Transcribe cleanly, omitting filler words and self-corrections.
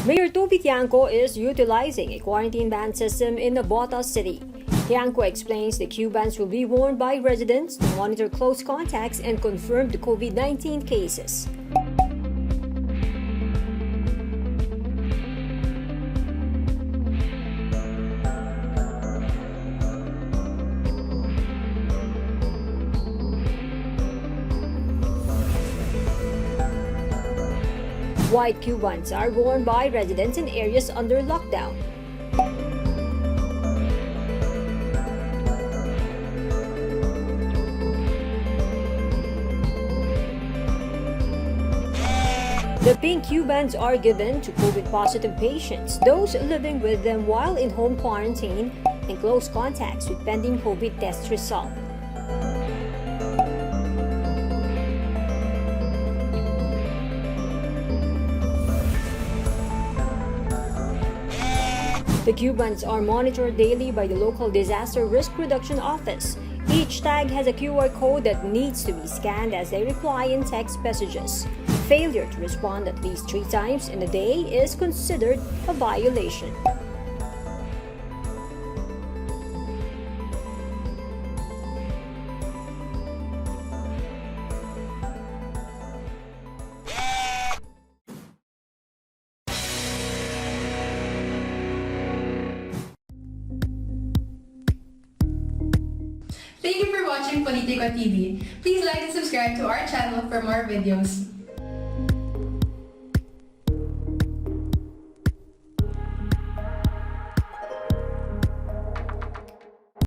Mayor Toby Tiangco is utilizing a quarantine ban system in Navotas City. Tiangco explains the Q-bans will be worn by residents to monitor close contacts and confirm the COVID-19 cases. White Q-bans are worn by residents in areas under lockdown. The pink Q-bans are given to COVID-positive patients, those living with them while in home quarantine, and close contacts with pending COVID test result. The Q-bans are monitored daily by the local Disaster Risk Reduction Office. Each tag has a QR code that needs to be scanned as they reply in text messages. Failure to respond at least 3 times in a day is considered a violation. Thank you for watching Politico TV. Please like and subscribe to our channel for more videos.